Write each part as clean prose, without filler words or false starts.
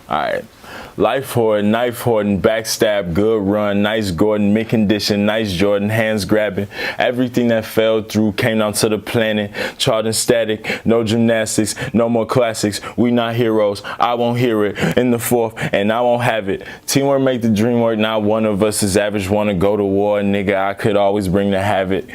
Alright. Life hoarding, knife hoarding, backstab, good run, nice Gordon, mid condition, nice Jordan, hands grabbing. Everything that fell through came down to the planet. Charting static, no gymnastics, no more classics. We not heroes, I won't hear it. In the fourth, and I won't have it. Teamwork make the dream work, not one of us is average. Wanna go to war, nigga, I could always bring the havoc.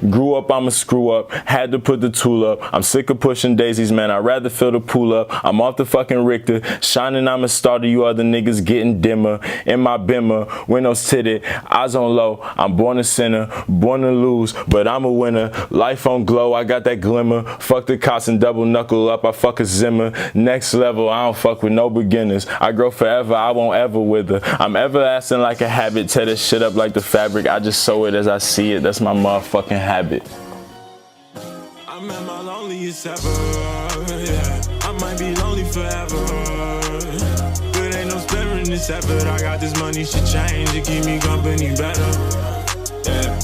Grew up, I'm a screw up, had to put the tool up. I'm sick of pushing daisies, man, I'd rather fill the pool up. I'm off the fucking Richter, shining, I'm a starter, you other niggas getting dimmer. In my bimmer, windows tinted, eyes on low. I'm born a sinner, born to lose, but I'm a winner. Life on glow, I got that glimmer. Fuck the cops and double knuckle up, I fuck a Zimmer. Next level, I don't fuck with no beginners. I grow forever, I won't ever wither. I'm everlasting like a habit, tear this shit up like the fabric. I just sew it as I see it, that's my motherfucking habit. I'm at my loneliest ever, yeah. I might be lonely forever. This effort, I got this money, should change to keep me company better. Yeah,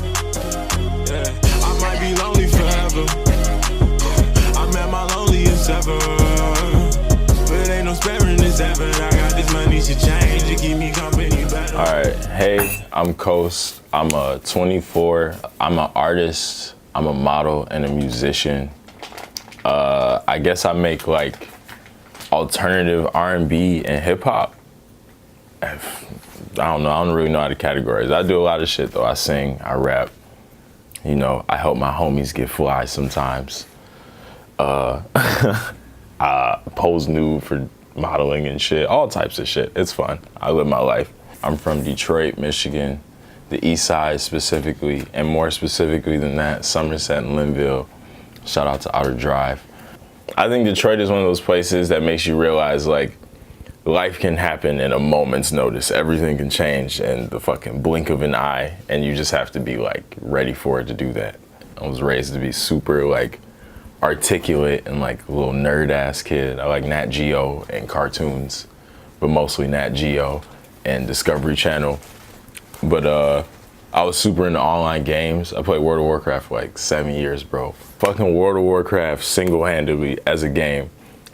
yeah. I might be lonely forever. I'm at my loneliest ever. But ain't no sparing this effort. I got this money, should change to keep me company better. Alright, hey, I'm Coast. I'm 24. I'm an artist. I'm a model and a musician. I guess I make like alternative R&B and hip hop. I don't know, I don't really know how to categorize. I do a lot of shit though. I sing, I rap, you know, I help my homies get fly sometimes. I pose nude for modeling and shit, all types of shit. It's fun, I live my life. I'm from Detroit, Michigan, the east side specifically, and more specifically than that, Somerset and Linville. Shout out to Outer Drive. I think Detroit is one of those places that makes you realize like, life can happen in a moment's notice. Everything can change in the fucking blink of an eye, and you just have to be like ready for it to do that. I was raised to be super like articulate and like a little nerd ass kid. I like Nat Geo and cartoons, but mostly Nat Geo and Discovery Channel. But I was super into online games. I played World of Warcraft for like 7 years, bro. Fucking World of Warcraft single-handedly as a game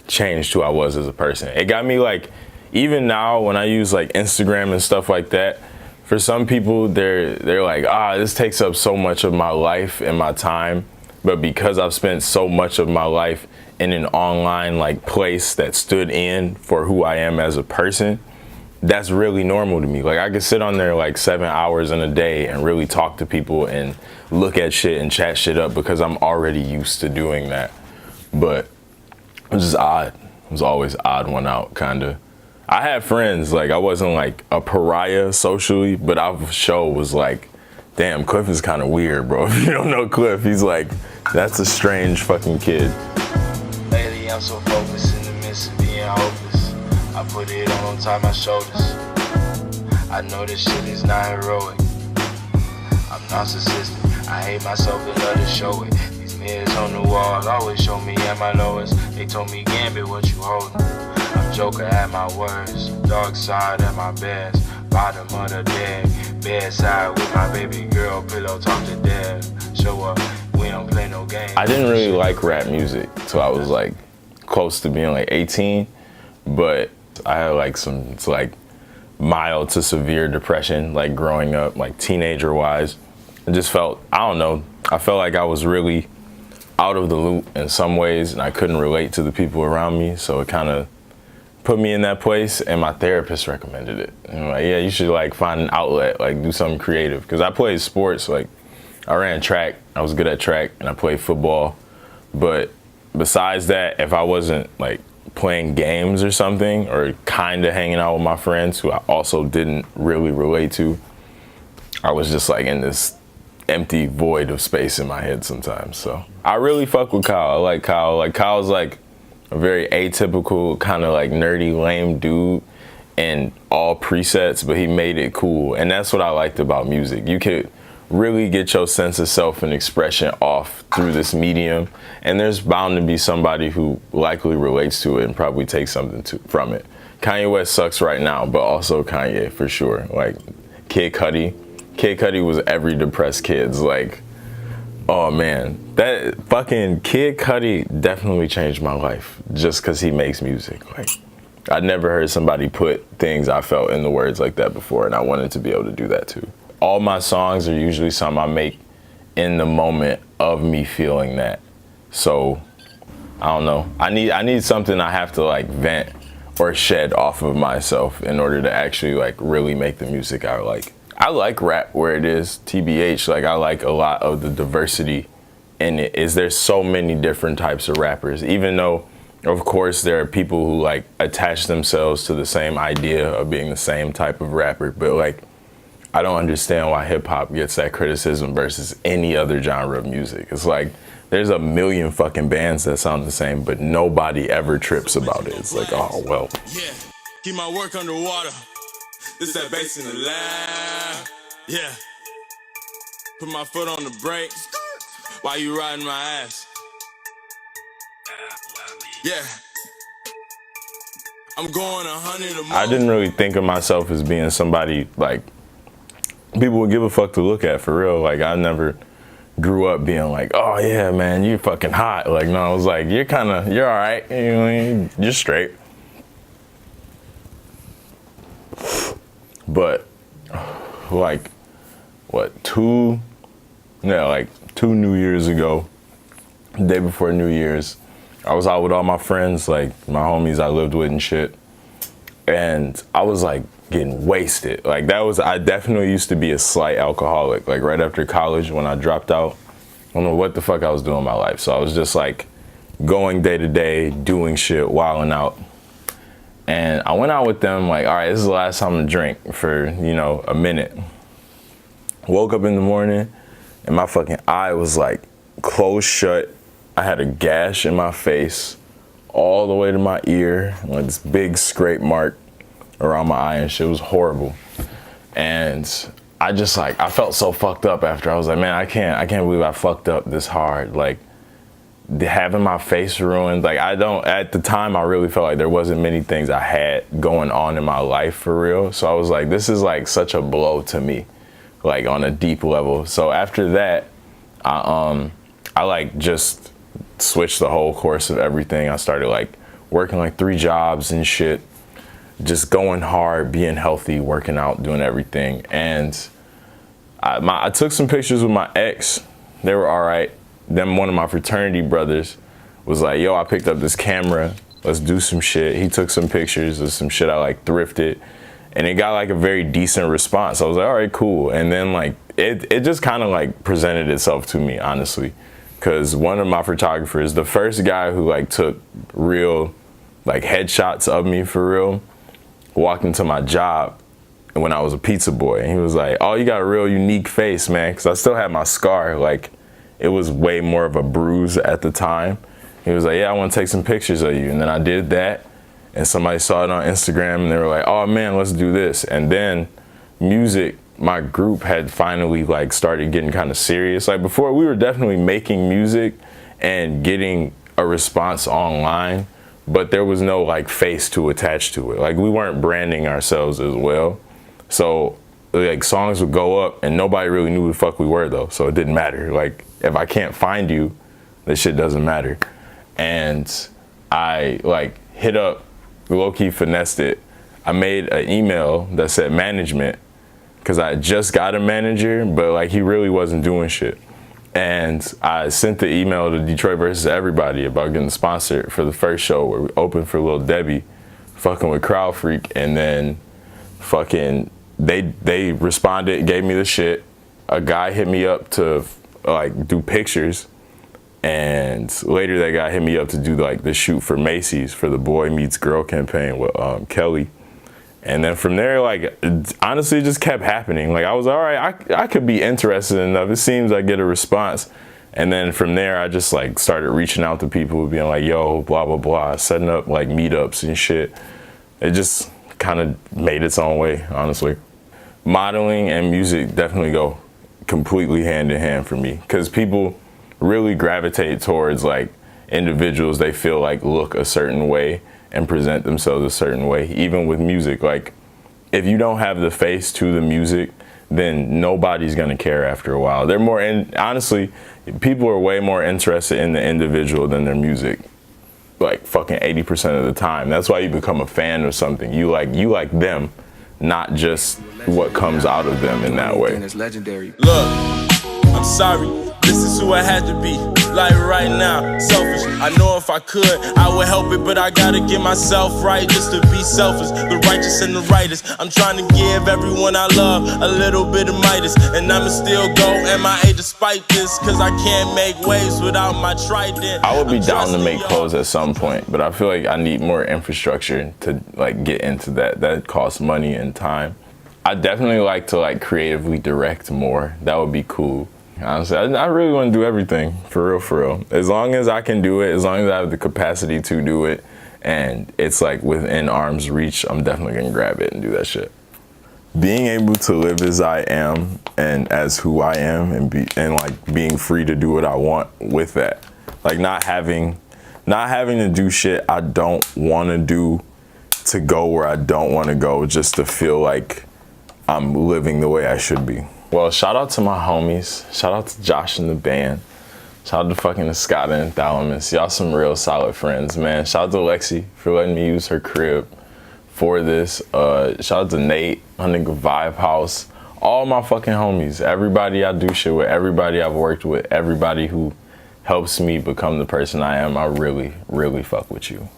changed who I was as a person. It got me like, even now when I use like Instagram and stuff like that, for some people they're like, this takes up so much of my life and my time. But because I've spent so much of my life in an online like place that stood in for who I am as a person, that's really normal to me. Like I could sit on there like 7 hours in a day and really talk to people and look at shit and chat shit up because I'm already used to doing that. But it was just odd. It was always odd one out, kinda. I had friends, like I wasn't like a pariah socially, but I show was like, damn, Cliff is kind of weird, bro. If you don't know Cliff, he's like, that's a strange fucking kid. Lately I'm so focused in the midst of being hopeless. I put it on top of my shoulders. I know this shit is not heroic. I'm narcissistic. I hate myself and love to show it. Mirrors on the wall always show me at my lowest. They told me, Gambit, what you holding? I'm Joker at my worst, dark side at my best, bottom of the deck, bedside with my baby girl, pillow talk to death. Show up, we don't play no games. I didn't really like rap music till I was like close to being like 18, but I had like some like mild to severe depression, like growing up, like teenager wise. I just felt, I don't know, I felt like I was really out of the loop in some ways and I couldn't relate to the people around me, so it kind of put me in that place, and my therapist recommended it. And like, yeah, you should like find an outlet, like do something creative, because I played sports, like I ran track, I was good at track, and I played football, but besides that, if I wasn't like playing games or something, or kind of hanging out with my friends who I also didn't really relate to, I was just like in this empty void of space in my head sometimes. So I really fuck with Kyle. I like Kyle. Like Kyle's like a very atypical kind of like nerdy lame dude in all presets, but he made it cool, and that's what I liked about music. You could really get your sense of self and expression off through this medium, and there's bound to be somebody who likely relates to it and probably takes something from it. Kanye West sucks right now, but also Kanye for sure. Like Kid Cudi was every depressed kid's like, oh man, that fucking Kid Cudi definitely changed my life just because he makes music. Like, I'd never heard somebody put things I felt in the words like that before, and I wanted to be able to do that too. All my songs are usually something I make in the moment of me feeling that. So, I don't know. I need something I have to like vent or shed off of myself in order to actually like really make the music I like. I like rap where it is, TBH. Like I like a lot of the diversity in it. There's so many different types of rappers, even though of course there are people who like attach themselves to the same idea of being the same type of rapper, but like I don't understand why hip hop gets that criticism versus any other genre of music. It's like there's a million fucking bands that sound the same, but nobody ever trips about it. It's like, oh well. Yeah, keep my work underwater. This that bass in the lab. Yeah, put my foot on the brakes while you riding my ass. Yeah, I'm going 100 a month. I didn't really think of myself as being somebody like people would give a fuck to look at for real. Like I never grew up being like, oh yeah, man, you fucking hot. Like no, I was like, you're all right. You know, you're straight. But like what, 2 New Years ago, the day before New Year's, I was out with all my friends, like my homies I lived with and shit. And I was like getting wasted. Like I definitely used to be a slight alcoholic. Like right after college when I dropped out, I don't know what the fuck I was doing in my life. So I was just like going day to day, doing shit, wilding out. And I went out with them like, all right, this is the last time to drink for, you know, a minute. Woke up in the morning and my fucking eye was like closed shut. I had a gash in my face all the way to my ear, like this big scrape mark around my eye and shit. It was horrible. And I just like, I felt so fucked up after. I was like, man, I can't believe I fucked up this hard. Like having my face ruined. Like at the time I really felt like there wasn't many things I had going on in my life for real. So I was like, this is like such a blow to me, like on a deep level. So after that, I like just switched the whole course of everything. I started like working like 3 jobs and shit, just going hard, being healthy, working out, doing everything. And I took some pictures with my ex. They were all right. Then one of my fraternity brothers was like, yo, I picked up this camera. Let's do some shit. He took some pictures of some shit I like thrifted. And it got like a very decent response. I was like, all right, cool. And then like, it just kind of like presented itself to me, honestly. Cause one of my photographers, the first guy who like took real like headshots of me for real, walked into my job when I was a pizza boy. And he was like, oh, you got a real unique face, man. Cause I still had my scar. Like it was way more of a bruise at the time. He was like, yeah, I want to take some pictures of you. And then I did that. And somebody saw it on Instagram and they were like, oh man, let's do this. And then music, my group had finally like started getting kind of serious. Like before we were definitely making music and getting a response online, but there was no like face to attach to it. Like we weren't branding ourselves as well. So like songs would go up and nobody really knew who the fuck we were though. So it didn't matter. Like if I can't find you, this shit doesn't matter. And I like hit up, low-key finessed it. I made an email that said management because I just got a manager, but like he really wasn't doing shit. And I sent the email to Detroit versus Everybody about getting sponsored for the first show where we opened for Lil Debbie, fucking with Crowd Freak, and then fucking they responded, gave me the shit. A guy hit me up to like do pictures, and later that guy hit me up to do like the shoot for Macy'S for the Boy Meets Girl campaign with Kelly. And then from there, like, honestly, it just kept happening. Like, I was, all right, I could be interested enough. It seems I get a response. And then from there, I just, like, started reaching out to people, being like, yo, blah, blah, blah, setting up, like, meetups and shit. It just kind of made its own way, honestly. Modeling and music definitely go completely hand in hand for me. Because people really gravitate towards, like, individuals they feel like look a certain way and present themselves a certain way, even with music. Like, if you don't have the face to the music, then nobody's gonna care after a while. They're more, honestly, people are way more interested in the individual than their music. like fucking 80% of the time. That's why you become a fan of something. You like them, not just what comes out of them in that way. It's legendary. Look, I'm sorry, this is who I had to be. Like right now, selfish. I know if I could, I would help it, but I gotta get myself right just to be selfish. The righteous and the rightest. I'm trying to give everyone I love a little bit of Midas, and I'ma still go MIA despite this, cause I can't make waves without my trident. I would be down to make clothes at some point, but I feel like I need more infrastructure to like get into that. That costs money and time. I definitely like to like creatively direct more. That would be cool. Honestly, I really want to do everything, for real. As long as I can do it, as long as I have the capacity to do it, and it's like within arm's reach, I'm definitely gonna grab it and do that shit. Being able to live as I am and as who I am, and like being free to do what I want with that, like not having to do shit I don't want to do to go where I don't want to go, just to feel like I'm living the way I should be. Well, shout out to my homies. Shout out to Josh and the band. Shout out to fucking Escada and Thalamus. Y'all some real solid friends, man. Shout out to Lexi for letting me use her crib for this. Shout out to Nate, my nigga Vibe House. All my fucking homies. Everybody I do shit with. Everybody I've worked with. Everybody who helps me become the person I am. I really, really fuck with you.